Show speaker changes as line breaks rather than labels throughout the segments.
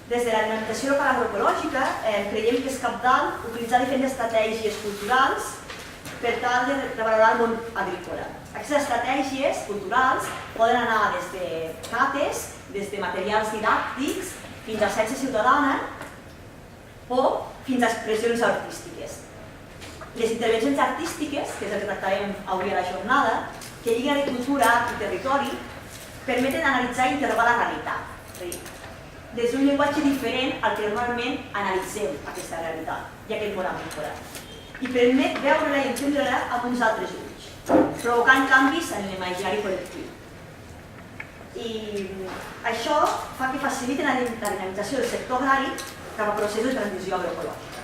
Des de la dinamització local agroecològica creiem que és cabdal utilitzar diferents estratègies culturals per tal de revalorar el món agrícola. Aquestes estratègies culturals poden anar des de cates, des de materials didàctics, fins a ciència ciutadana o fins a expressions artístiques. Les intervencions artístiques, que és el que tractarem avui a la jornada, que lliguen agricultura, art i territori, permeten analitzar i interrogar la realitat. Des d'un llenguatge diferent al que normalment analitzem aquesta realitat i aquest món agrícola. I permet veure-la i entendre-la amb uns altres ulls, provocant canvis en l'imaginari col·lectiu. I això fa que faciliti la dinamització del sector agrari cap a processos de transició agroecològica.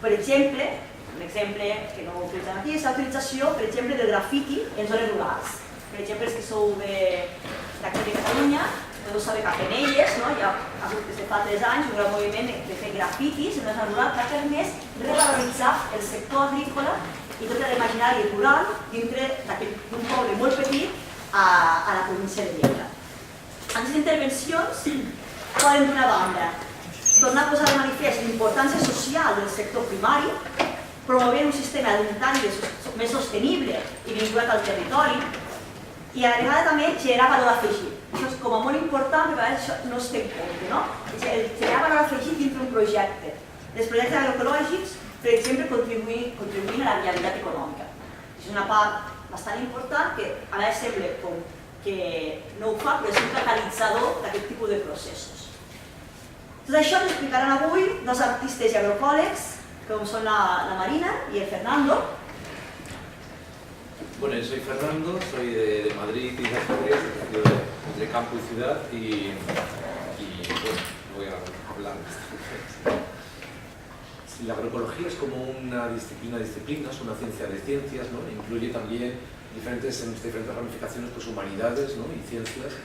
Per exemple, un exemple que no utilitzem aquí és la utilització, per exemple, del grafiti en zones rurals. Per exemple, els que sou d'aquí de Catalunya, podeu saber que a Penelles hi ha hagut des de fa 3 anys un gran moviment de fer grafitis en una zona rural que ha permès revaloritzar el sector agrícola i tot l'imaginari rural dintre d'un poble molt petit a la província de Lleida. Aquestes intervencions poden, d'una banda, tornar a posar de manifest l'importància social del sector primari, promovent un sistema alimentari més sostenible i vinculat al territori, i a la vegada també generar valor afegit. Això és com a molt important, perquè a vegades això no es té en compte, no? Generar valor afegit dintre un projecte. Els projectes agroecològics, per exemple, contribuint a la viabilitat econòmica. És una part bastant important que a vegades sembla com que no ho fa, però és un catalitzador d'aquest tipus de processos. Tot això ens explicaran avui dos artistes i agroecòlegs, com són la Marina i el Fernando.
Bueno, yo soy Fernando, soy de Madrid y de Asturias, de campo y ciudad, y bueno, voy a hablar de esto. La agroecología es como una disciplina, es una ciencia de ciencias, ¿no? Incluye también diferentes ramificaciones, pues humanidades, ¿no? Y ciencias.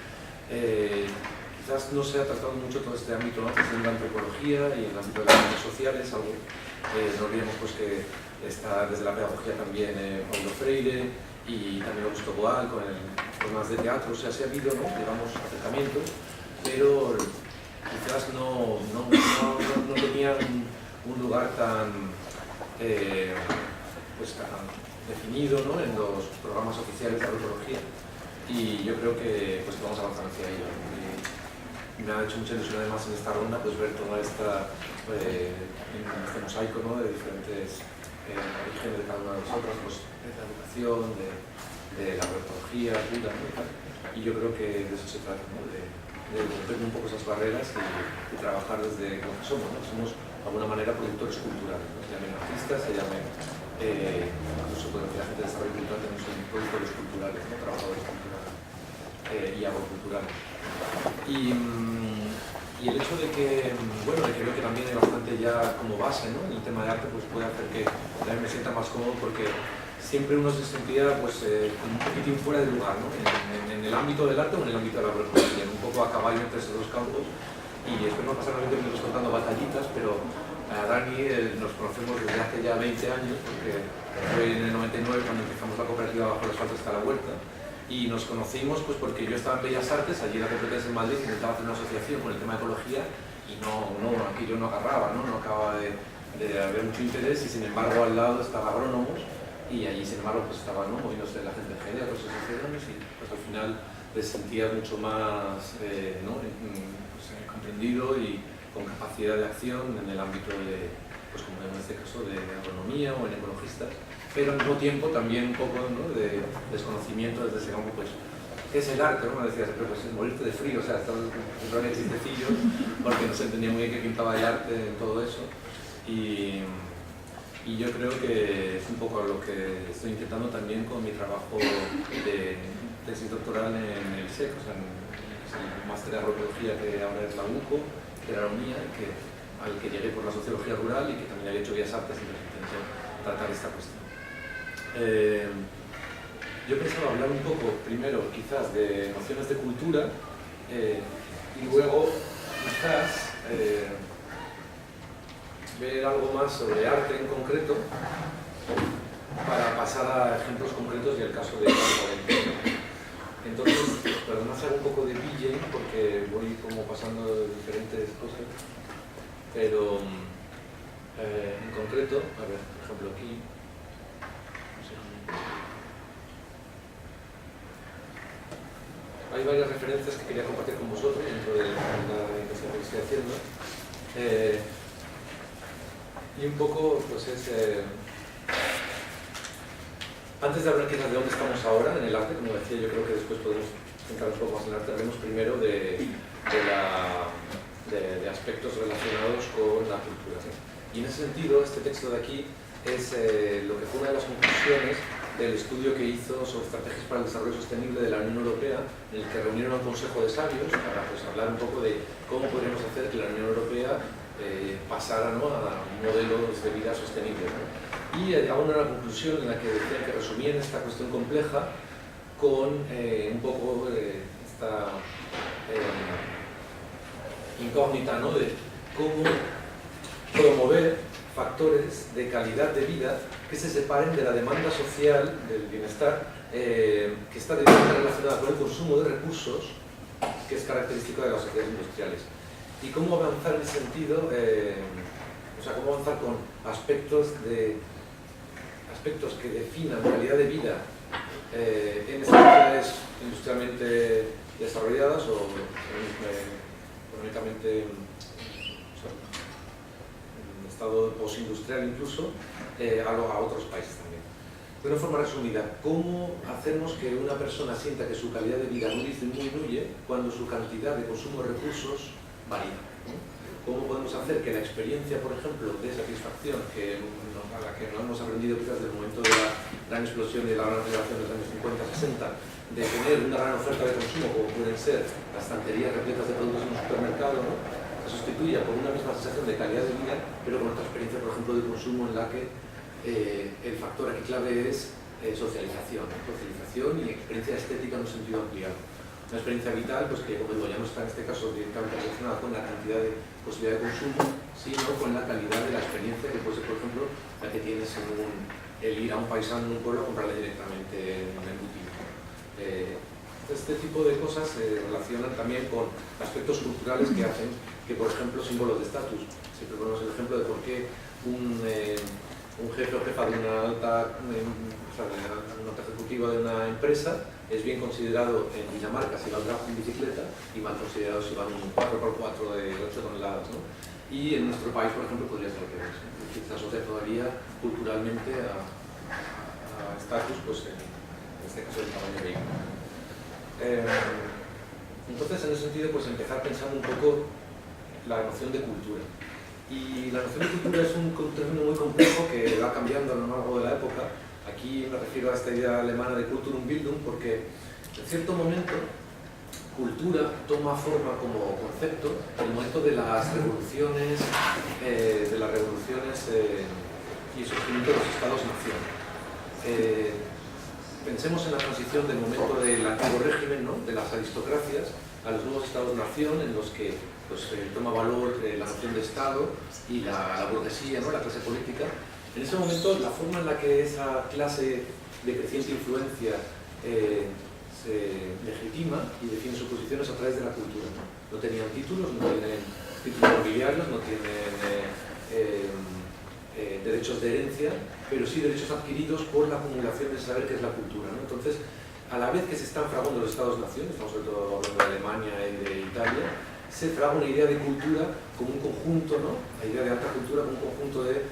Quizás no se ha tratado mucho todo este ámbito, ¿no? En la antropología y en el ámbito de las ciencias sociales, algo no olvidemos pues que está desde la pedagogía también Paulo Freire y también Augusto Boal con más de teatro, o sea, sí ha habido, ¿no? Digamos, acercamientos, pero quizás no tenían un lugar tan, pues, tan definido, ¿no? En los programas oficiales de agroecología, y yo creo que pues vamos a avanzar hacia ello. Y me ha hecho mucha ilusión además en esta ronda pues ver toda esta este mosaico, ¿no? De diferentes orígenes de cada una de nosotras, pues de la educación, de la agroecología, ayuda, ¿no? Y yo creo que de eso se trata, ¿no? De romper un poco esas barreras y trabajar desde lo que somos, ¿no? Somos de alguna manera productores culturales, ¿no? Se llamen artistas, se llamen incluso puede que la gente de desarrollo cultural también son productores culturales, ¿no? Trabajadores culturales y agroculturales. Y el hecho de que, bueno, de que veo que también hay bastante ya como base, ¿no? En el tema de arte, pues puede hacer que también me sienta más cómodo, porque siempre uno se sentía pues un poquitín fuera de lugar, ¿no? En el ámbito del arte o en el ámbito de la agroecología, un poco a caballo entre esos dos campos. Y después nos pasaron 20 minutos contando batallitas, pero a Dani nos conocemos desde hace ya 20 años, porque fue en el 99 cuando empezamos la cooperativa Bajo el asfalto hasta la huerta. Y nos conocimos pues porque yo estaba en Bellas Artes, allí en la Complutense en Madrid, intentaba hacer una asociación con el tema de ecología y aquello no agarraba, no acababa de haber mucho interés, y sin embargo al lado estaba Agrónomos y allí sin embargo pues estaba, ¿no? Moviéndose la gente de GD, otras asociaciones, y pues al final te sentías mucho más comprendido y con capacidad de acción en el ámbito de, pues como en este caso, de agronomía o en ecologistas. Pero al mismo tiempo también un poco, ¿no? De desconocimiento desde ese campo, pues, ¿qué es el arte? ¿No? Me decías, pero pues es morirte de frío, o sea, entraban en chistecillos porque no se entendía muy bien qué pintaba el arte en todo eso. Y yo creo que es un poco lo que estoy intentando también con mi trabajo de tesis doctoral en el SEC, o sea, en el máster de agroecología que ahora es la UCO, que era la mía, al que llegué por la sociología rural y que también había hecho Bellas Artes, y intenté tratar esta cuestión. Yo pensaba hablar un poco, primero, quizás, de nociones de cultura y luego, quizás, ver algo más sobre arte en concreto para pasar a ejemplos concretos y el caso de Entonces, perdón, hacer un poco de pilla bien porque voy como pasando diferentes cosas, pero en concreto, a ver, por ejemplo aquí, no sé, hay varias referencias que quería compartir con vosotros dentro de la investigación que estoy haciendo, y un poco pues es antes de hablar quizás de dónde estamos ahora en el arte, como decía, yo creo que después podemos centrar un poco más en el arte. Hablemos primero de aspectos relacionados con la cultura, ¿sí? Y en ese sentido, este texto de aquí es lo que fue una de las conclusiones del estudio que hizo sobre estrategias para el desarrollo sostenible de la Unión Europea, en el que reunieron a un consejo de sabios para pues, hablar un poco de cómo podríamos hacer que la Unión Europea pasara, ¿no?, a modelos de vida sostenibles, ¿no? Y llegaron a una conclusión en la que decían que resumían esta cuestión compleja con un poco esta incógnita, ¿no?, de cómo promover factores de calidad de vida que se separen de la demanda social del bienestar que está directamente relacionada con el consumo de recursos, que es característico de las sociedades industriales. Y cómo avanzar en ese sentido, o sea, cómo avanzar con aspectos que definan calidad de vida en sociedades industrialmente desarrolladas o económicamente en estado postindustrial incluso, a otros países también. De una forma resumida, ¿cómo hacemos que una persona sienta que su calidad de vida no disminuye cuando su cantidad de consumo de recursos varía? ¿Cómo podemos hacer que la experiencia, por ejemplo, de satisfacción a la que nos hemos aprendido quizás desde el momento de la gran explosión y de la gran aceleración de los años 50-60, de tener una gran oferta de consumo, como pueden ser las estanterías repletas de productos en un supermercado, ¿no?, se sustituya por una misma sensación de calidad de vida, pero con otra experiencia, por ejemplo, de consumo en la que el factor aquí clave es socialización y experiencia estética en un sentido ampliado. Una experiencia vital, pues que, como digo, ya no está en este caso directamente relacionada con la cantidad de posibilidad de consumo, sino con la calidad de la experiencia, que puede ser, por ejemplo, la que tienes en el ir a un paisano en un pueblo a comprarle directamente en un embutido. Este tipo de cosas se relacionan también con aspectos culturales que hacen que, por ejemplo, símbolos de estatus. Siempre ponemos el ejemplo de por qué un jefe o jefa de una alta ejecutiva de una empresa es bien considerado en Dinamarca si va en bicicleta y mal considerado si va en un 4x4 de 8 toneladas, ¿no? Y en nuestro país, por ejemplo, podría ser lo que es. Se asocia todavía culturalmente a estatus, pues en este caso el tamaño de vehículo. Entonces, en ese sentido, pues empezar pensando un poco la noción de cultura. Y la noción de cultura es un término muy complejo que va cambiando a lo largo de la época. Aquí me refiero a esta idea alemana de Kulturbildung porque, en cierto momento, cultura toma forma como concepto en el momento de las revoluciones, y el surgimiento de los estados-nación. Pensemos en la transición del momento del antiguo régimen, ¿no?, de las aristocracias, a los nuevos estados-nación en los que pues, toma valor la noción de Estado y la burguesía, ¿no?, la clase política. En ese momento, la forma en la que esa clase de creciente influencia se legitima y define sus posiciones a través de la cultura. No tenían títulos, no tienen títulos nobiliarios, no tienen derechos de herencia, pero sí derechos adquiridos por la acumulación de saber que es la cultura, ¿no? Entonces, a la vez que se están fraguando los estados-nación, estamos sobre todo hablando de Alemania y de Italia, se fragua una idea de cultura como un conjunto, ¿no?, la idea de alta cultura como un conjunto de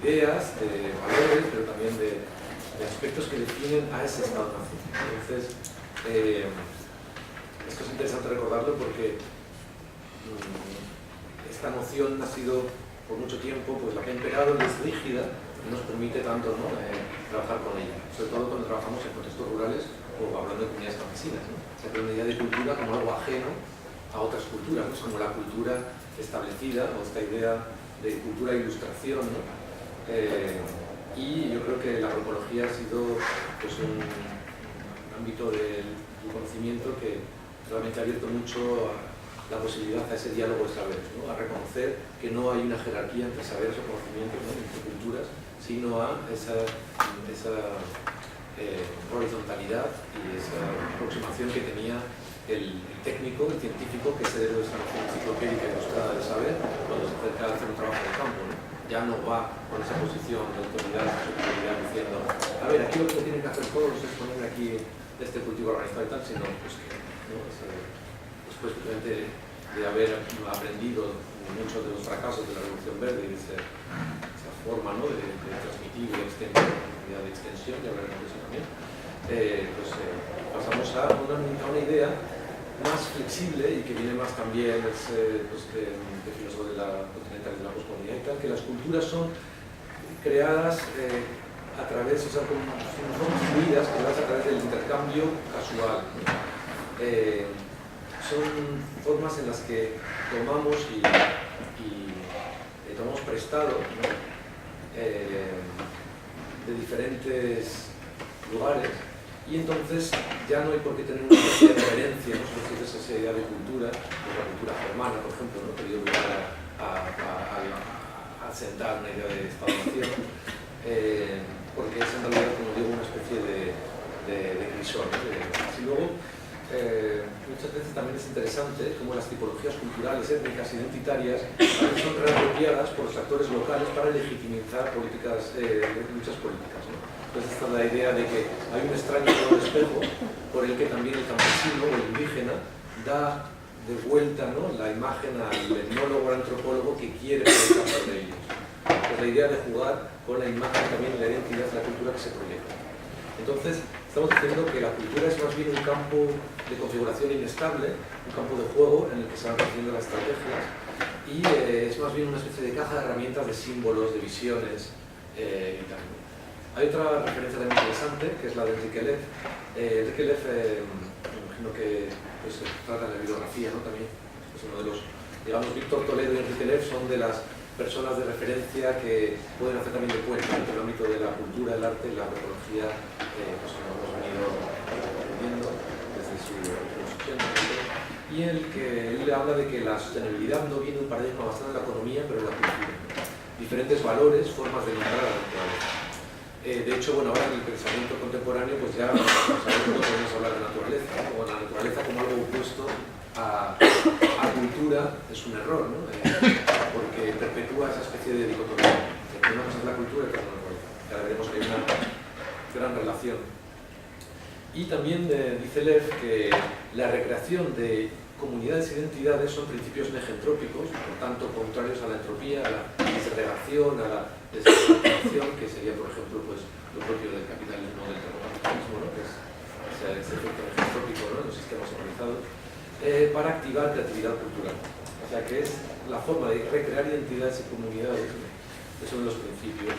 ideas, de valores, pero también de aspectos que definen a ese Estado-nación. Entonces, esto es interesante recordarlo porque esta noción ha sido por mucho tiempo pues, la que ha imperado y es rígida y nos permite tanto, ¿no?, trabajar con ella, sobre todo cuando trabajamos en contextos rurales o hablando de comunidades campesinas, ¿no? Se hace una idea de cultura como algo ajeno a otras culturas, ¿no?, como la cultura establecida o esta idea de cultura e ilustración, ¿no? Y yo creo que la antropología ha sido pues, un ámbito del conocimiento que realmente ha abierto mucho a la posibilidad a ese diálogo de saberes, ¿no?, a reconocer que no hay una jerarquía entre saberes o conocimientos, ¿no?, entre culturas, sino a esa horizontalidad y esa aproximación que tenía el técnico, el científico, que se debe de esta noción enciclopédica y buscada de saber cuando se acerca a hacer un trabajo de campo, ¿no? Ya no va con esa posición de autoridad, de superioridad, diciendo, a ver, aquí lo que tienen que hacer todos es poner aquí este cultivo organizado y tal, sino pues que, ¿no? Después de haber aprendido muchos de los fracasos de la Revolución Verde y de esa forma, ¿no? de transmitir y de extensión, ya hablaremos de eso también, pasamos a una idea más flexible y que viene más también de filósofos de la continental y de la posmodernidad y tal, que las culturas son creadas a través, o sea, son fluidas, creadas a través del intercambio casual, ¿no? Son formas en las que tomamos y tomamos prestado, ¿no? De diferentes lugares, y entonces ya no hay por qué tener una especie de referencia, ¿no? Solo si es esa idea de cultura, pues la cultura germana, por ejemplo, ¿no? Que dio lugar a sentar una idea de Estado-nación, porque es en realidad, como digo, una especie de crisol, ¿no? Y luego, muchas veces también es interesante cómo las tipologías culturales, étnicas, identitarias a veces son reapropiadas por los actores locales para legitimizar políticas, luchas políticas, ¿no? Entonces esta es la idea de que hay un extraño espejo por el que también el campesino o el indígena da de vuelta, ¿no? La imagen al etnólogo o al antropólogo que quiere proyectar sobre ellos. Pues la idea de jugar con la imagen también y la identidad de la cultura que se proyecta. Entonces, estamos diciendo que la cultura es más bien un campo de configuración inestable, un campo de juego en el que se van haciendo las estrategias, y es más bien una especie de caja de herramientas de símbolos, de visiones y tal. Hay otra referencia también interesante, que es la de Enrique Leff. Enrique Leff, me imagino que pues, trata de la bibliografía, ¿no? También es uno de los, digamos, Víctor Toledo y Enrique Leff son de las personas de referencia que pueden hacer también de puente entre el ámbito de la cultura, el arte y la antropología, pues como hemos venido aprendiendo desde su filosofía, y en el que él le habla de que la sostenibilidad no viene de un paradigma basado en la economía, pero en la cultura. Diferentes valores, formas de nombrar a la naturaleza. De hecho, bueno, ahora en el pensamiento contemporáneo, pues ya podemos hablar de naturaleza, ¿no? O la naturaleza como algo opuesto a cultura es un error, ¿no? Porque perpetúa esa especie de dicotomía. Una cosa es la cultura y otra es la naturaleza. Ya veremos que hay una gran relación. Y también dice Leff que la recreación de comunidades e identidades son principios negentrópicos, por tanto contrarios a la entropía, a la segregación, a la desestabilización, que sería, por ejemplo, pues, lo propio del capitalismo, del terrorcapitalismo, ¿no? Que es ese efecto negentrópico, ¿no? En los sistemas organizados, para activar creatividad cultural. O sea, que es la forma de recrear identidades y comunidades, ¿no? Es uno de los principios,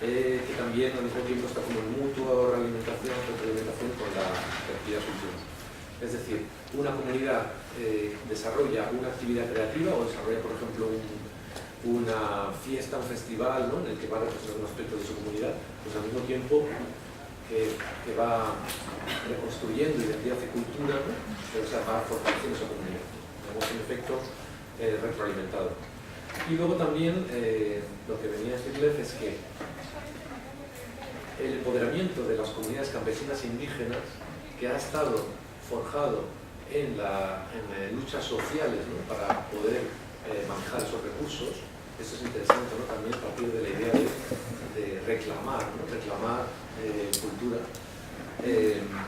que también al mismo tiempo está como en mutua realimentación, retroalimentación con la creatividad cultural. Es decir, una comunidad desarrolla una actividad creativa o desarrolla, por ejemplo, una fiesta, un festival, ¿no? En el que va a representar un aspecto de su comunidad, pues al mismo tiempo que va reconstruyendo identidad y cultura, ¿no? Pero, o sea, va fortaleciendo esa comunidad. Tenemos un efecto retroalimentado. Y luego también lo que venía a decirles es que el empoderamiento de las comunidades campesinas e indígenas, que ha estado forjado en luchas sociales, ¿no? Para poder manejar esos recursos, eso es interesante, ¿no? También a partir de la idea de reclamar, ¿no? Reclamar cultura,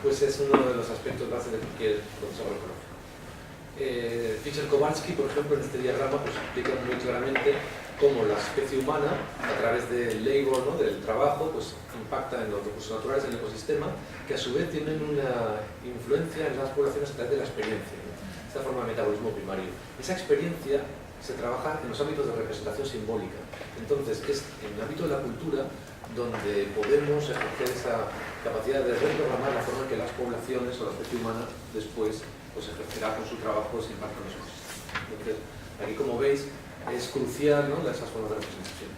pues es uno de los aspectos base de cualquier proceso agroecológico. Fischer-Kowalski, por ejemplo, en este diagrama pues explica muy claramente cómo la especie humana, a través del labor, ¿no? Del trabajo, pues impacta en los recursos naturales, en el ecosistema, que a su vez tienen una influencia en las poblaciones a través de la experiencia, ¿no? Esta forma de metabolismo primario. Esa experiencia se trabaja en los ámbitos de representación simbólica. Entonces, es en el ámbito de la cultura donde podemos ejercer esa capacidad de reprogramar la forma en que las poblaciones o la especie humana después pues, ejercerá con su trabajo ese impacto en los ecosistemas. Entonces, aquí como veis, es crucial, ¿no? Esas formas de representación.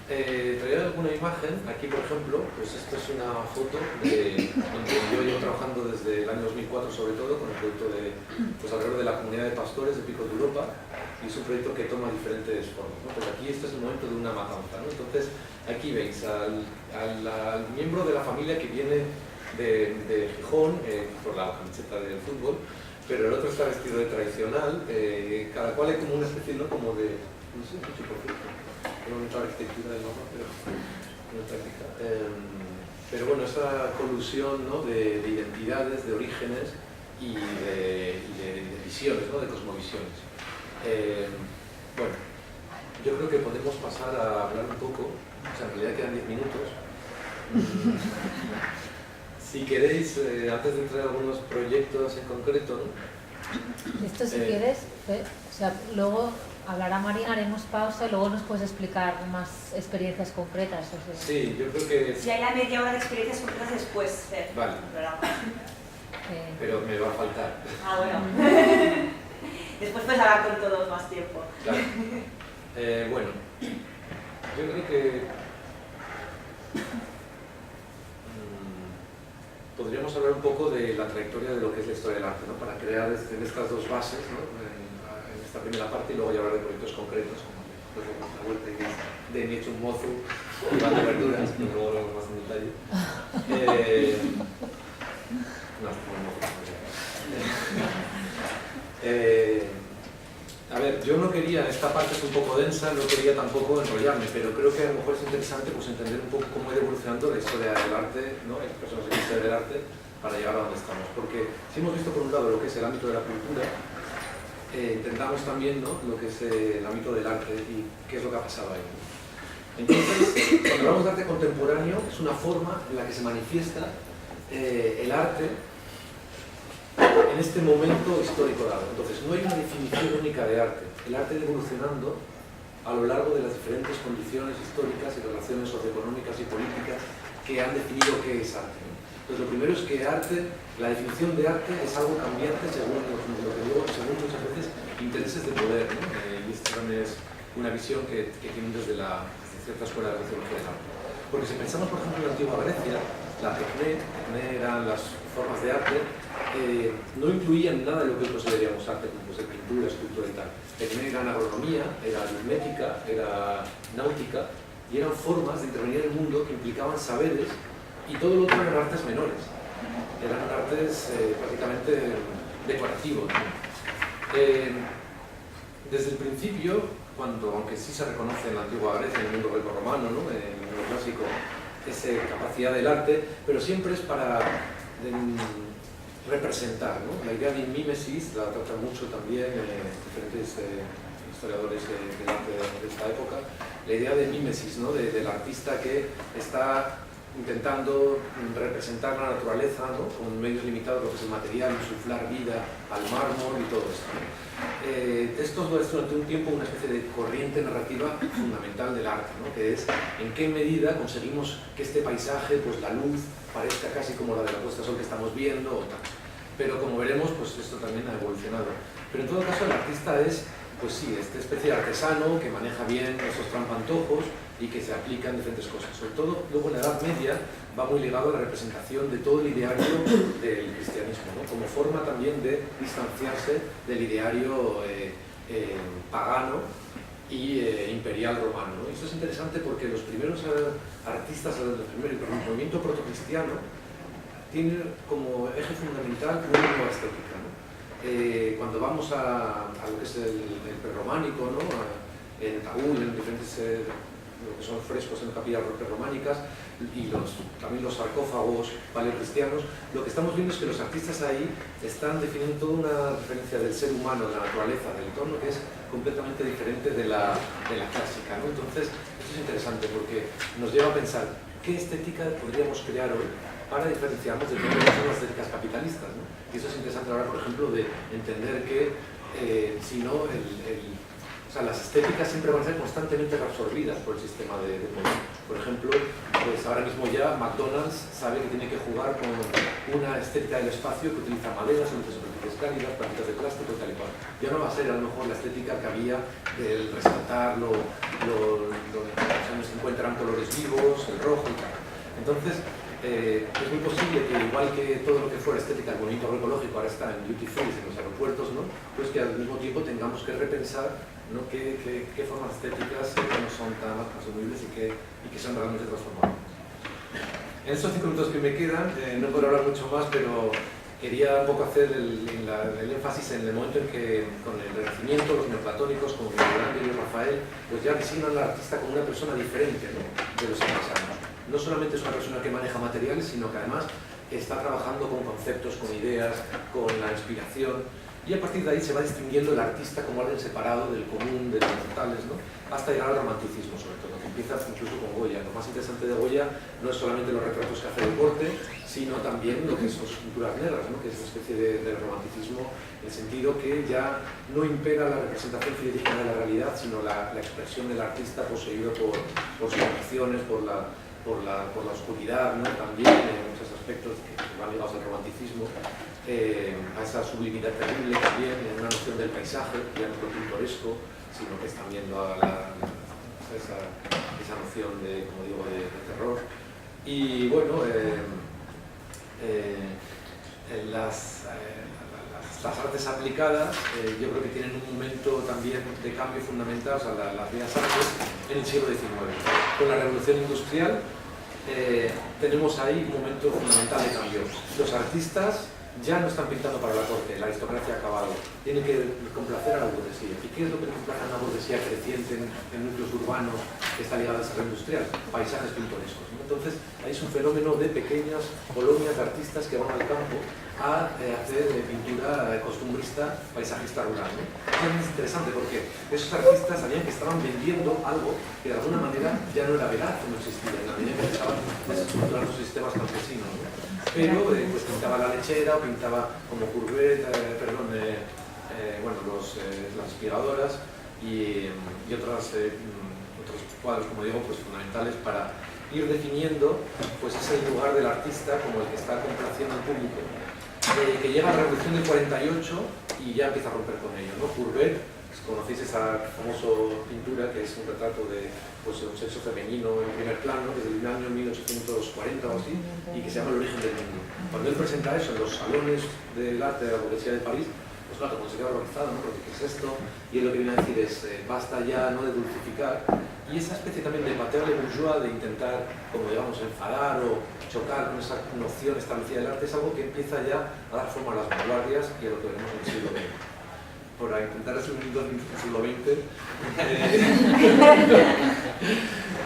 Traía alguna imagen, aquí por ejemplo, pues esta es una foto de donde yo llevo trabajando desde el año 2004 sobre todo con el proyecto de, pues alrededor de la comunidad de pastores de Picos de Europa, y es un proyecto que toma diferentes formas, ¿no? Pues aquí este es el momento de una matanza, ¿no? Entonces aquí veis al miembro de la familia que viene de Gijón por la camiseta del fútbol, pero el otro está vestido de tradicional, cada cual hay como una especie, ¿no? Como de, no sé, mucho por cierto, no mucha arquitectura del mapa, pero no práctica. Pero bueno, esa colusión, ¿no? de identidades, de orígenes y de visiones, ¿no? De cosmovisiones. Bueno, yo creo que podemos pasar a hablar un poco, o sea, en realidad quedan 10 minutos. Si queréis, antes de entrar a algunos proyectos en concreto, ¿no?
Esto si quieres, o sea, luego hablará Marina, haremos pausa y luego nos puedes explicar más experiencias concretas. O sea.
Sí, yo creo que...
Si hay la media hora de experiencias concretas después,
vale. Pero me va a faltar.
Ah, bueno. Después puedes hablar con todos más tiempo.
Claro. Bueno, yo creo que podríamos hablar un poco de la trayectoria de lo que es la historia del arte, ¿no? Para crear estas dos bases, ¿no? En esta primera parte, y luego ya hablar de proyectos concretos, como la vuelta de Nietzsche un mozo y Iván de Verduras, pero luego hablamos más en detalle. No, un mozo. A ver, yo no quería, esta parte es un poco densa, no quería tampoco enrollarme, pero creo que a lo mejor es interesante pues, entender un poco cómo ha ido evolucionando la historia del arte, ¿no? Las personas de la historia del arte, para llegar a donde estamos. Porque si hemos visto por un lado lo que es el ámbito de la cultura, intentamos también, ¿no? Lo que es el ámbito del arte y qué es lo que ha pasado ahí. Entonces, cuando hablamos de arte contemporáneo, es una forma en la que se manifiesta el arte en este momento histórico dado. Entonces, no hay una definición única de arte. El arte ha ido evolucionando a lo largo de las diferentes condiciones históricas y relaciones socioeconómicas y políticas que han definido qué es arte, ¿no? Entonces, lo primero es que arte, la definición de arte es algo cambiante según lo que digo, según muchas veces intereses de poder, ¿no? Y esta también es una visión que tienen desde cierta escuela de sociología del arte. Porque si pensamos, por ejemplo, en la antigua Grecia, la tecné eran las formas de arte, no incluían nada de lo que hoy consideraríamos arte, como pues, pintura, escultura y tal. Tecné era agronomía, era aritmética, era náutica, y eran formas de intervenir en el mundo que implicaban saberes, y todo lo otro eran artes menores. Eran artes prácticamente decorativos, ¿no? Desde el principio, aunque sí se reconoce en la antigua Grecia, en el mundo greco-romano, ¿no? En el mundo clásico, esa capacidad del arte, pero siempre es para representar, ¿no? La idea de mímesis la tratan mucho también diferentes historiadores del arte de esta época, la idea de mímesis, ¿no? Del artista que está intentando representar la naturaleza, ¿no? Con medios limitados, lo que es el material, insuflar vida al mármol y todo esto, ¿no? Esto es durante un tiempo una especie de corriente narrativa fundamental del arte, ¿no? Que es en qué medida conseguimos que este paisaje, pues la luz, parezca casi como la de la puesta de sol que estamos viendo o tal. Pero como veremos, pues esto también ha evolucionado. Pero en todo caso el artista es, pues sí, esta especie de artesano que maneja bien esos trampantojos y que se aplica en diferentes cosas. Sobre todo, luego en la Edad Media va muy ligado a la representación de todo el ideario del cristianismo, ¿no? Como forma también de distanciarse del ideario pagano y imperial romano, ¿no? Y esto es interesante porque los primeros artistas, el movimiento protocristiano, tiene como eje fundamental una nueva estética, ¿no? Cuando vamos a lo que es el prerrománico, ¿no? En Taúl, en diferentes lo que son frescos en capillas prerrománicas y también los sarcófagos paleocristianos, lo que estamos viendo es que los artistas ahí están definiendo toda una referencia del ser humano, de la naturaleza, del entorno, que es completamente diferente de la clásica, ¿no? Entonces, esto es interesante porque nos lleva a pensar qué estética podríamos crear hoy para diferenciarnos de todas las estéticas capitalistas, ¿no? Y eso es interesante ahora, por ejemplo, de entender que si no, o sea, las estéticas siempre van a ser constantemente reabsorbidas por el sistema de poder. Por ejemplo, pues ahora mismo ya McDonald's sabe que tiene que jugar con una estética del espacio que utiliza maderas, superficies cálidas, plantas de plástico y tal y cual. Ya no va a ser a lo mejor la estética que había del resaltar los años 50 eran colores vivos, el rojo y tal. Entonces, es muy posible que, igual que todo lo que fuera estética, el movimiento agroecológico ahora está en duty free en los aeropuertos, ¿no? Pues que al mismo tiempo tengamos que repensar, ¿no? qué formas estéticas no son tan asumibles y que son realmente transformables. En estos 5 minutos que me quedan, no puedo hablar mucho más, pero quería un poco hacer el énfasis en el momento en que, con el Renacimiento, los neoplatónicos, como Michelangelo y Rafael, pues ya designan al artista como una persona diferente, ¿no? de los artesanos. No solamente es una persona que maneja materiales, sino que además está trabajando con conceptos, con ideas, con la inspiración, y a partir de ahí se va distinguiendo el artista como alguien separado del común, de los mortales, ¿no? Hasta llegar al romanticismo, sobre todo, que empieza incluso con Goya. Lo más interesante de Goya no es solamente los retratos que hace de corte, sino también lo que son sus pinturas negras, ¿no? Que es una especie de romanticismo, en el sentido que ya no impera la representación fidedigna de la realidad, sino la expresión del artista poseído por sus emociones, por la oscuridad, ¿no? También en muchos aspectos que van ligados al romanticismo, a esa sublimidad terrible también, en una noción del paisaje, ya no es lo pintoresco, sino que es también esa noción de, como digo, de terror. Y bueno, las artes aplicadas yo creo que tienen un momento también de cambio fundamental, o sea, las bellas artes en el siglo XIX. Con la revolución industrial tenemos ahí un momento fundamental de cambio. Los artistas ya no están pintando para la corte, la aristocracia ha acabado, tienen que complacer a la burguesía. ¿Y qué es lo que complace a una burguesía creciente en núcleos urbanos que está ligada al desarrollo industrial? Paisajes pintorescos, ¿no? Entonces, ahí es un fenómeno de pequeñas colonias de artistas que van al campo a hacer pintura costumbrista, paisajista rural, ¿no? Es interesante porque esos artistas sabían que estaban vendiendo algo que de alguna manera ya no era veraz, no existía, en la medida que estaban desestructurando sus sistemas campesinos, ¿no? Pero pues pintaba la lechera o pintaba como Courbet, las aspiradoras y otros cuadros, como digo, pues fundamentales para ir definiendo pues ese lugar del artista como el que está complaciendo al público, que llega a la Revolución del 48 y ya empieza a romper con ello, ¿no? Courbet, conocéis esa famosa pintura que es un retrato de pues, un sexo femenino en primer plano desde el año 1840 o así, y que se llama El origen del mundo. Cuando él presenta eso en los salones del arte de la burguesía de París, pues claro, como se queda horrorizado, ¿no? Porque ¿qué es esto? Y él lo que viene a decir es basta ya, ¿no?, de dulcificar, y esa especie también de pater le bourgeois, de intentar, como digamos, enfadar o chocar con esa noción establecida del arte, es algo que empieza ya a dar forma a las vanguardias y a lo que veremos en el siglo XX. Por intentar resumir el siglo XX,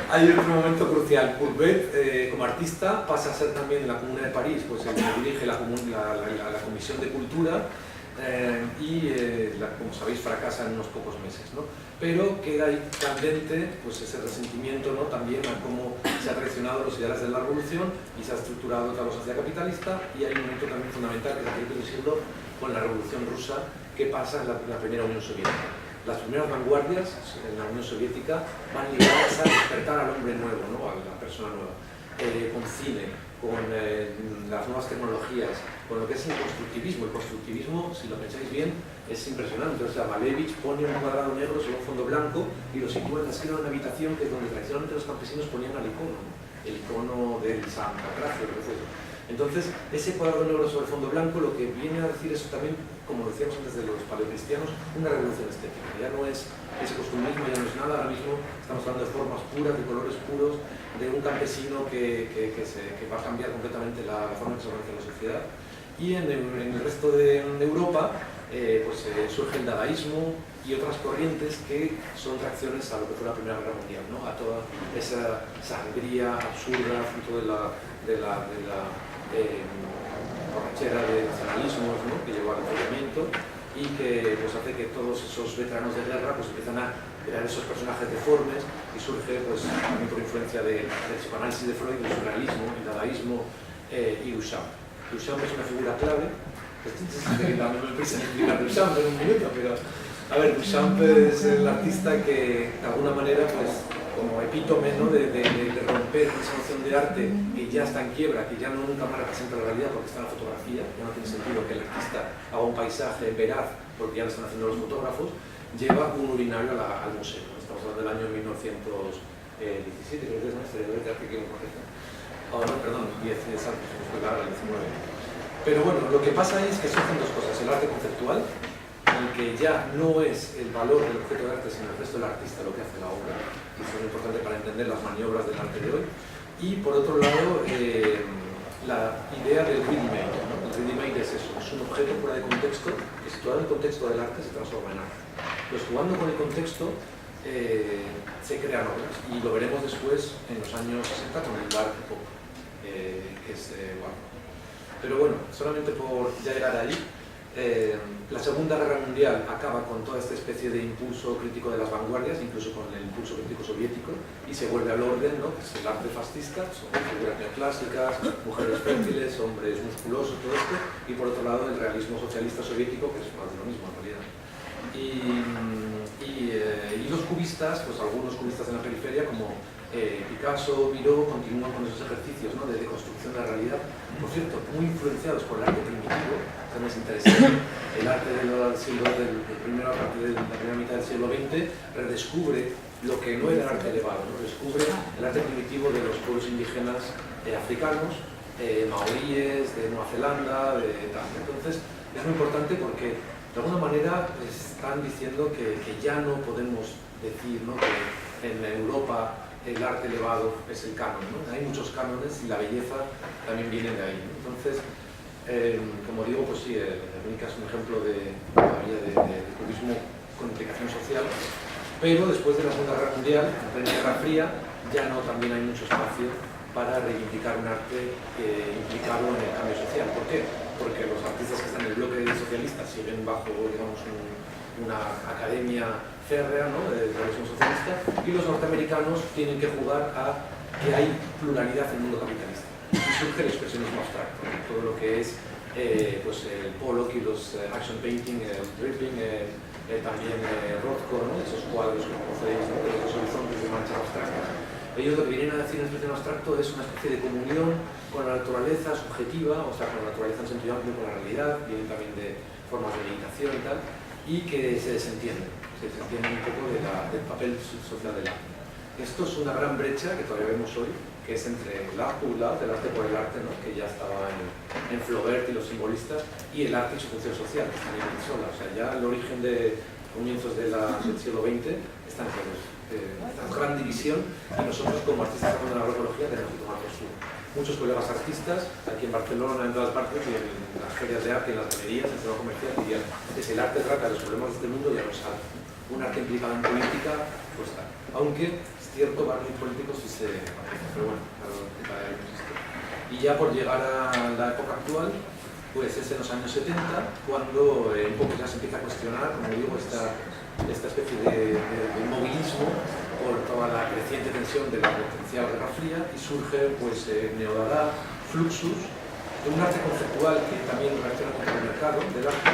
hay otro momento crucial. Courbet, como artista, pasa a ser también en la Comuna de París, pues el que dirige la Comisión de Cultura, como sabéis, fracasa en unos pocos meses, ¿no? Pero queda ahí candente pues, ese resentimiento, ¿no?, también a cómo se ha traicionado los ideales de la revolución y se ha estructurado otra sociedad capitalista, y hay un momento también fundamental, que es el principio del siglo, con la Revolución Rusa, que pasa en la primera Unión Soviética. Las primeras vanguardias en la Unión Soviética van ligadas a despertar al hombre nuevo, ¿no?, a la persona nueva, con cine, con las nuevas tecnologías, con lo que es el constructivismo. El constructivismo, si lo pensáis bien, es impresionante. O sea, Malevich pone un cuadrado negro sobre un fondo blanco y lo sitúa en la esquina de una habitación, que es donde tradicionalmente los campesinos ponían al icono, ¿no?, el icono del Santa Gracia, lo que fuese. Entonces, ese cuadrado negro sobre el fondo blanco lo que viene a decir es también, como decíamos antes de los paleocristianos, una revolución estética. Ya no es ese costumbrismo, ya no es nada. Ahora mismo estamos hablando de formas puras, de colores puros, de un campesino que va a cambiar completamente la forma en que se organiza la sociedad. Y en el resto de Europa surge el dadaísmo y otras corrientes que son reacciones a lo que fue la Primera Guerra Mundial, ¿no?, a toda esa sangría absurda, fruto de la borrachera de nacionalismos, ¿no?, que llevó al enfriamiento, y que pues, hace que todos esos veteranos de guerra pues, empiezan a crear esos personajes deformes, y surge pues, también por influencia del psicoanálisis de Freud, el surrealismo, el dadaísmo y Duchamp. Duchamp es una figura clave. No me empieza a explicar Duchamp en un minuto, pero a ver, Duchamp es el artista que de alguna manera pues, como epítome, ¿no?, de romper esa noción de arte que ya está en quiebra, que ya no nunca más representa la realidad porque está en la fotografía. Ya no tiene sentido que el artista haga un paisaje veraz porque ya lo están haciendo los fotógrafos. Lleva un urinario al museo. Estamos hablando del año 1917, creo que es nuestra de arte que me correcta. Oh, no, perdón, 10, exacto, fue la 19. Pero bueno, lo que pasa es que surgen dos cosas. El arte conceptual, en el que ya no es el valor del objeto de arte, sino el gesto del artista lo que hace la obra. Y eso es importante para entender las maniobras del arte de hoy. Y por otro lado, la idea del ready-made, ¿no? El ready-made es eso, es un objeto fuera de contexto, que situado en el contexto del arte se transforma en arte. Pues jugando con el contexto, se crean obras, y lo veremos después en los años 60 con el art pop, que es bueno. Pero bueno, solamente por ya llegar ahí, la Segunda Guerra Mundial acaba con toda esta especie de impulso crítico de las vanguardias, incluso con el impulso crítico soviético, y se vuelve al orden, ¿no? Que es el arte fascista, son figuras neoclásicas, mujeres fértiles, hombres musculosos, todo esto, y por otro lado el realismo socialista soviético, que es más de lo mismo en realidad. Y los cubistas, pues algunos cubistas en la periferia, como Picasso, Miró, continúan con esos ejercicios, ¿no? De deconstrucción de la realidad, por cierto, muy influenciados por el arte primitivo. También es interesante, el arte del siglo primero, a partir de la primera mitad del siglo XX, redescubre lo que no era el arte elevado, ¿no? Descubre el arte primitivo de los pueblos indígenas africanos, maoríes, de Nueva Zelanda, de tal. Entonces, es muy importante porque de alguna manera están diciendo que ya no podemos decir, ¿no? Que en Europa el arte elevado es el canon, ¿no? Hay muchos cánones y la belleza también viene de ahí, ¿no? Entonces, como digo, pues sí, Guernica es un ejemplo de cubismo con implicación social, pero después de la Segunda Guerra Mundial, en la Guerra Fría, ya no también hay mucho espacio para reivindicar un arte implicado en el cambio social. ¿Por qué? Porque los artistas que están en el bloque socialista siguen bajo, digamos, una academia férrea, ¿no? Del realismo socialista, y los norteamericanos tienen que jugar a que hay pluralidad en el mundo capitalista. Y surge el expresionismo abstracto, ¿no? Todo lo que es pues el Pollock y los action painting, el dripping, también Rothko, ¿no? Esos cuadros que conocéis, ¿no? De los horizontes de manchas abstractas. Ellos lo que vienen a decir en expresión abstracto es una especie de comunión con la naturaleza subjetiva, o sea, con la naturaleza en sentido amplio, con la realidad, vienen también de formas de meditación y tal, y que se desentienden un poco del papel social del arte. Esto es una gran brecha que todavía vemos hoy, que es entre el art pour l'art, el arte por el arte, ¿no? Que ya estaba en Flaubert y los simbolistas, y el arte y su función social, que está en sola. O sea, ya el origen de comienzos del siglo XX está en todos. Esta gran división, y nosotros como artistas de la agroecología tenemos que tomar postura. Muchos colegas artistas, aquí en Barcelona, en todas partes, y en las ferias de arte, en las galerías, en el centro comercial, dirían que si el arte trata de los problemas de este mundo, ya no es arte. Un arte implicado en política, pues tal. Aunque es cierto, barrio político sí se aprecia, pero bueno, claro, y ya por llegar a la época actual, pues es en los años 70 cuando un poco ya se empieza a cuestionar, como digo, esta especie de inmovilismo por toda la creciente tensión de la potencial Guerra Fría, y surge pues Neodada, Fluxus, un arte conceptual que también reacciona contra el mercado del arte.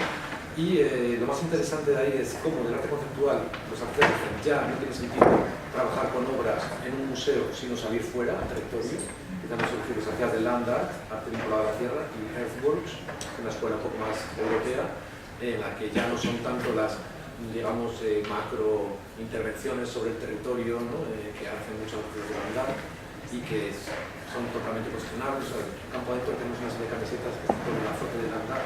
Y lo más interesante de ahí es cómo del arte conceptual los artistas dicen ya no tiene sentido trabajar con obras en un museo sino salir fuera, al territorio, que también surgió las actividades de Land Art, arte vinculado a la tierra, y Earthworks, una escuela un poco más europea, en la que ya no son tanto las, digamos, macro intervenciones sobre el territorio, ¿no? Que hacen muchos artistas de Land Art y que son totalmente cuestionables. En el campo adentro tenemos una serie de camisetas que están con el azote de Land Art,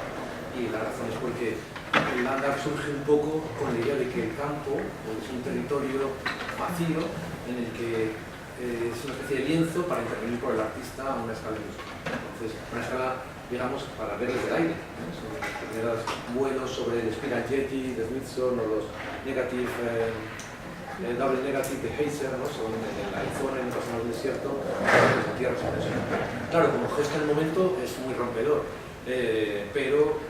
y la razón es porque el Land Art surge un poco con la idea de que el campo es un territorio vacío en el que es una especie de lienzo para intervenir por el artista a una escala industrial. Entonces, una escala, digamos, para ver desde el aire, ¿no? Son los primeros vuelos sobre el Spiral Jetty de Whitson o los negative, el double negative de Heiser, ¿no? Son en el Arizona, en el pasado del desierto, desde tierra sin tensión. Claro, como gesto en el momento es muy rompedor, pero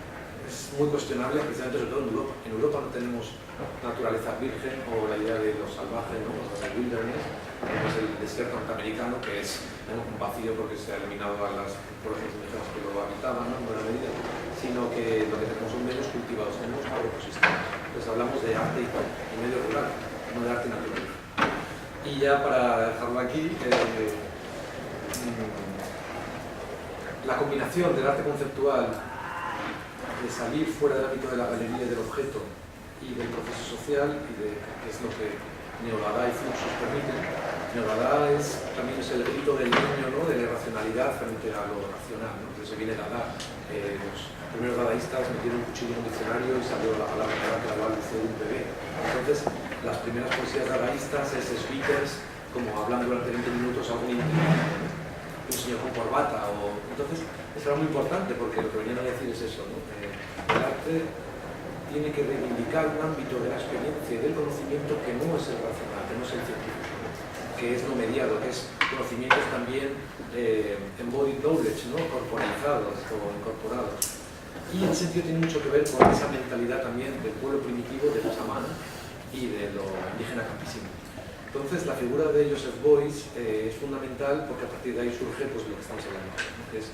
es muy cuestionable, precisamente sobre todo en Europa. En Europa no tenemos naturaleza virgen o la idea de lo salvaje, ¿no? El wilderness, tenemos el desierto norteamericano, que es un vacío porque se ha eliminado a las poblaciones indígenas que lo habitaban, ¿no? En buena medida, sino que lo que tenemos son medios cultivados, tenemos agroecosistemas. Entonces hablamos de arte y medio rural, no de arte natural. Y ya para dejarlo aquí, la combinación del arte conceptual, de salir fuera del ámbito de la galería y del objeto y del proceso social, y de qué es lo que Neodada y Fluxus permiten. Neodada también es el grito del niño, ¿no? De la irracionalidad frente a lo racional, ¿no? Entonces viene Dada. Los primeros dadaístas metieron un cuchillo en un diccionario y salió la palabra que daba al de un bebé. Entonces, las primeras poesías dadaístas es Sweeters, como hablando durante 20 minutos a un señor con corbata. Entonces, eso era muy importante porque lo que venían a decir es eso, ¿no? El arte tiene que reivindicar un ámbito de la experiencia y del conocimiento que no es el racional, que no es el científico, ¿no? Que es no mediado, que es conocimientos también embodied knowledge, ¿no? Corporalizados o incorporados. Y en ese sentido tiene mucho que ver con esa mentalidad también del pueblo primitivo, del chamán y de lo indígena campesino. Entonces la figura de Joseph Beuys es fundamental porque a partir de ahí surge pues, lo que estamos hablando, ¿no? Que es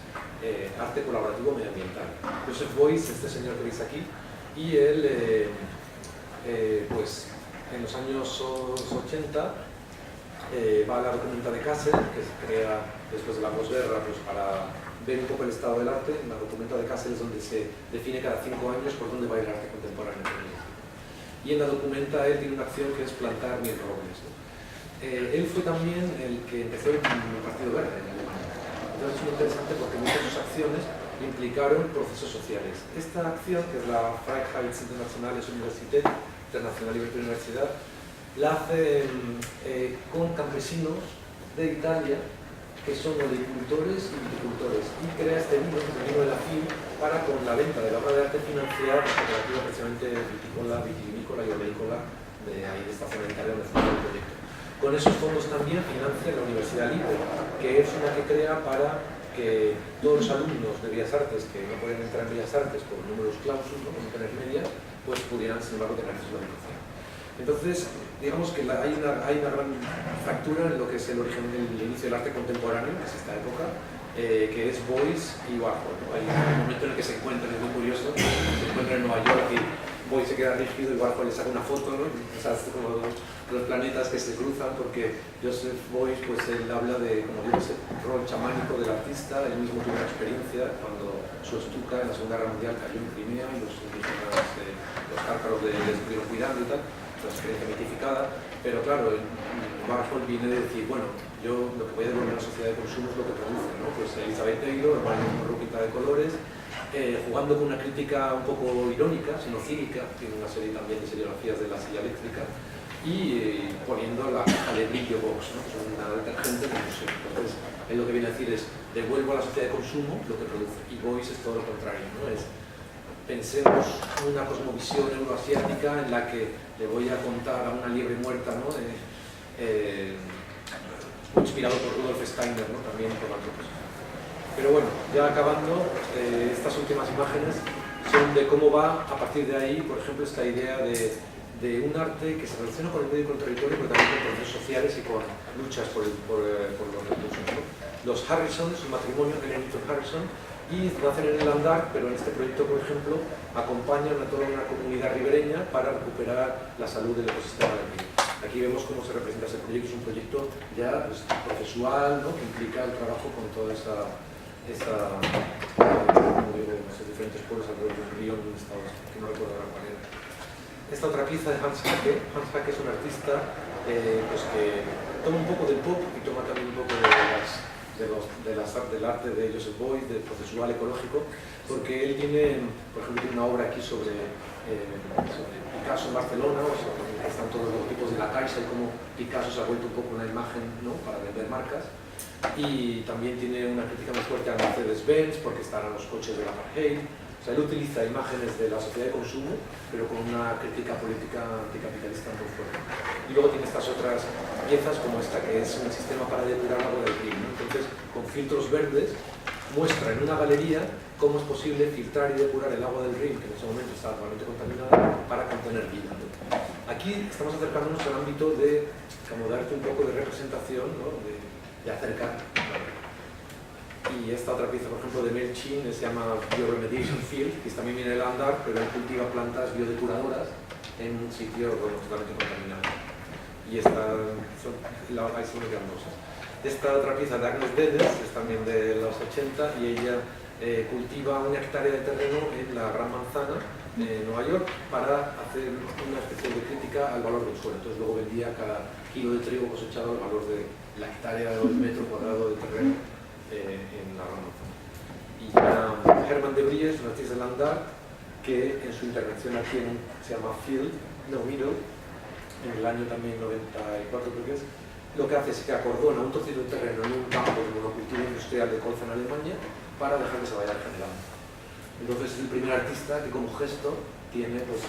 arte colaborativo medioambiental. Joseph Beuys, este señor que veis aquí, y él pues en los años 80 va a la documenta de Kassel, que se crea después de la posguerra pues, para ver un poco el estado del arte. En la documenta de Kassel es donde se define cada 5 años por dónde va a ir el arte contemporáneo. Y en la documenta él tiene una acción que es plantar 1000 robles, ¿no? Él fue también el que empezó el Partido Verde en Alemania. Entonces es muy interesante porque muchas de sus acciones implicaron procesos sociales. Esta acción, que es la Freiheits-Internationales Universität, Internacional Libertad Universidad, la hace con campesinos de Italia que son olivicultores y viticultores, y crea este vino, el vino de la FIM, para con la venta de la obra de arte financiar la cooperativa precisamente vitícola, vitivinícola y oleícola de ahí de esta zona de Italia donde fue el proyecto. Con esos fondos también financia la Universidad Libre, que es una que crea para que todos los alumnos de Bellas Artes que no podían entrar en Bellas Artes por números clausus, ¿no? Por no tener medias, pues pudieran sin embargo tener acceso a la educación. Entonces, digamos que hay una gran fractura en lo que es el origen del inicio del arte contemporáneo, que es esta época, que es Beuys y Warhol, ¿no? Hay un momento en el que se encuentran, es muy curioso, se encuentran en Nueva York y Beuys se queda rígido y Warhol le saca una foto, ¿no? O sea, es como los planetas que se cruzan, porque Joseph Beuys, pues él habla de, como digo, ese rol chamánico del artista. Él mismo tuvo una experiencia cuando su estuca en la Segunda Guerra Mundial cayó en Crimea y los cárcaros le estuvieron cuidando y tal. La experiencia mitificada, pero claro, Warhol viene de decir, bueno, yo lo que voy a devolver a la sociedad de consumo es lo que produce, ¿no? Pues Elizabeth Taylor, una ropita de colores, jugando con una crítica un poco irónica, sino cínica, tiene una serie también de seriografías de la silla eléctrica, y poniendo la caja de brillo box, ¿no? Que son una detergente de museo. Entonces, él lo que viene a decir es, devuelvo a la sociedad de consumo lo que produce, y Beuys es todo lo contrario, ¿no? Pensemos una cosmovisión euroasiática en la que le voy a contar a una liebre muerta, ¿no? Muy inspirado por Rudolf Steiner, ¿no? También por otros. Pero bueno, ya acabando, estas últimas imágenes son de cómo va a partir de ahí, por ejemplo, esta idea de un arte que se relaciona con el medio y con el territorio, pero también con procesos sociales y con luchas por los recursos, ¿no? Los Harrison, su matrimonio, Henry Harrison, y nacen en el Andar, pero en este proyecto, por ejemplo, acompañan a toda una comunidad ribereña para recuperar la salud del ecosistema del río. Aquí vemos cómo se representa ese proyecto. Es un proyecto ya pues, procesual, ¿no? Que implica el trabajo con toda esos diferentes pueblos alrededor del río en un estado que no recuerdo ahora cuál era. Esta otra pieza de Hans Hacke. Hans Hacke es un artista pues que toma un poco del pop y toma también un poco del arte de Joseph Beuys, del procesual ecológico, porque él tiene, por ejemplo, tiene una obra aquí sobre Picasso en Barcelona, o sobre que están todos los tipos de la Caixa y cómo Picasso se ha vuelto un poco una imagen, ¿no? Para vender marcas. Y también tiene una crítica muy fuerte a Mercedes-Benz porque están los coches de la apartheid. O sea, él utiliza imágenes de la sociedad de consumo, pero con una crítica política anticapitalista muy fuerte. Y luego tiene estas otras piezas como esta, que es un sistema para depurar agua del río, ¿no? Entonces, con filtros verdes, muestra en una galería cómo es posible filtrar y depurar el agua del río, que en ese momento estaba totalmente contaminada, para contener vida, ¿no? Aquí estamos acercándonos al ámbito de, como darte un poco de representación, ¿no? de acercar. Y esta otra pieza, por ejemplo, de Melchin, se llama Bioremediation Field, que también viene del Andar, pero él cultiva plantas biodepuradoras en un sitio totalmente contaminado. Y esta Esta otra pieza de Agnes Dedes es también de los 80 y ella cultiva 1 hectárea de terreno en la Gran Manzana, Nueva York, para hacer una especie de crítica al valor del suelo. Entonces luego vendía cada kilo de trigo cosechado al valor de la hectárea o el metro cuadrado de terreno en la Gran Manzana. Y Herman de Vries, un artista de Landar, que en su intervención aquí se llama Field, no Middle, en el año también 94 creo que es, lo que hace es que acordona un trocito de terreno en un campo de monocultivo industrial de colza en Alemania para dejar que se vaya regenerando. Entonces es el primer artista que como gesto tiene pues,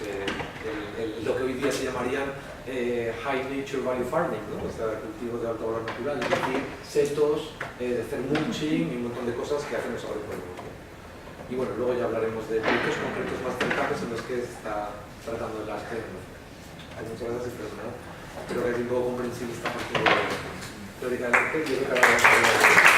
lo que hoy día se llamarían High Nature Value Farming, ¿no? O sea, cultivos de alto valor natural, es decir, setos, de hacer mulching y un montón de cosas que hacemos ahora por el mundo. Y bueno, luego ya hablaremos de proyectos concretos más cercanos en los que está tratando el arte. Muchas gracias y perdonad. Espero que haya sido un poco comprensible esta parte teórica del arte. Yo creo que ahora vamos a ver